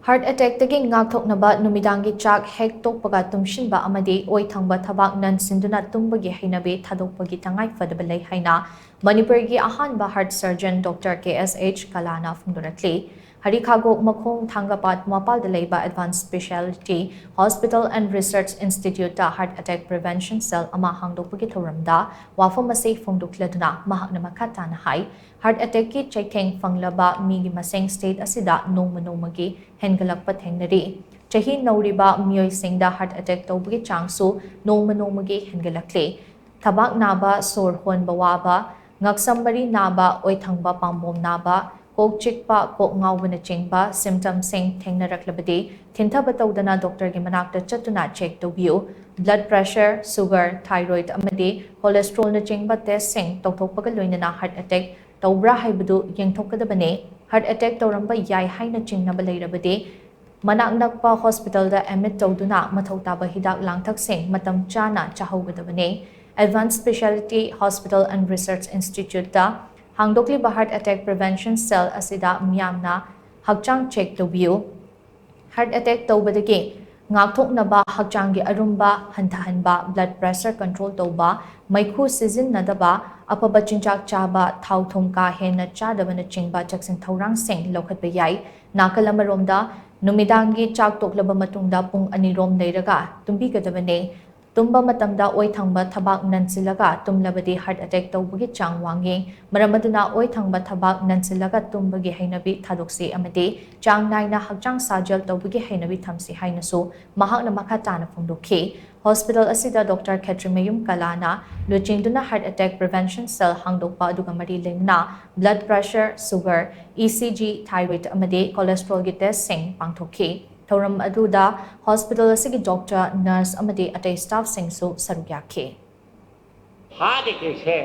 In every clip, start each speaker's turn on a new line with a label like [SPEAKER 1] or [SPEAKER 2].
[SPEAKER 1] Heart attack tagi Ngakthoknaba numidang Chak Hek Tokpaga Tumsinba Amadi Thangba Thabak Nansinduna tumbagi heinabi thadokpagi tangai phadaba haina Manipur gi ahanba heart surgeon Dr. KSH Kalana phongdorakli Harikhago Makhong Thangba Thabak Advanced Specialty Hospital and Research Institute ta Heart Attack Prevention Cell ama hangdokpagi thoramda wafamase phongdokladuna mahakna makata na hai Heart attack ki chaikheng fanglaba migi maseng state asida nomagi hengalakpa thengnari chahi nauriba mioi singda heart attack tawbagi changsu nomagi hengalakle thadoknaba sor honba waba ngaksambari naba thangba pambom naba kok chikpa kok ngawna chingba symptoms sing thengnaraklabadi thintaba tawdana doctor gi manakta chatuna check tawbiu blood pressure sugar thyroid amadi cholesterol na chingba test sing tawthokpaga loinana heart attack tawbra haibadu yengthokadabane heart attack tawramba yai haina chingnaba leirabadi manak nakpa hospital da admit tawduna mathau taba hidak langthak sing matam chana chahaugadabane Advanced Specialty Hospital and Research Institute da hangdokli heart attack prevention cell asida miyamna hakchang check tawbiu heart attack tawbadagi Ngakthoknaba hakchangi arumba hantahanba blood pressure control tawba maikhu sijinnadaba apaba chinchak chaba thauthum ka hena chadabana chingba chaksin thorang sing lokhatba yai nakalamaromda numidangi chak toklaba matungda pung anirom leiraga tumbi kadabane Tumba matamda Thangba Thabak nansilaga tumlabadi heart attack tawbagi chang wangi maramaduna Thangba Thabak nansilaga tumbagi heinabi thadoksi amadi chang naina hakchang sajal tawbagi heinabi thamsi hainasu mahakna makatana phongdokhi hospital asida Dr. Ketrimeyum Kalana Luchinduna heart attack prevention cell hangdokpa aduga mari lengna blood pressure sugar ECG thyroid amadi cholesterol gi test sing pangthokhi Thoram aduda hospital asigi doctor nurse amadi atay staff singsu sarugyakhe
[SPEAKER 2] hadi kese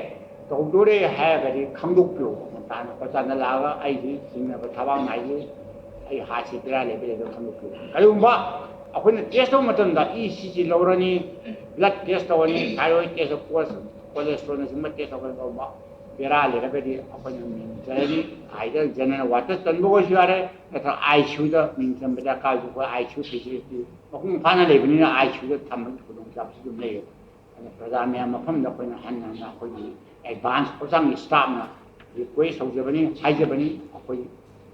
[SPEAKER 2] doctor hai gari khamdukpyo tan pasana laga ai singna thabang nai ai hasi tira le be khamdukpyo ayumba akhona test matam da ECG lorani blood test awani thyroid test cholesterol na sima test awani ba bera le be akhona jadi either general water tanbo share eta ICU da min sambada ka ju ICU facility akhung phana le bini ICU da thamang khudong chap su le ana pradamya mafam da khoina hanna na khoi advance posang staff na request hojabani haijabani akhoi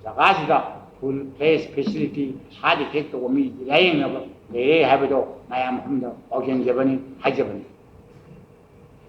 [SPEAKER 2] jaga sida full place facility hadi tek to mi laying na le habado mayam hum da ogen jabani haijabani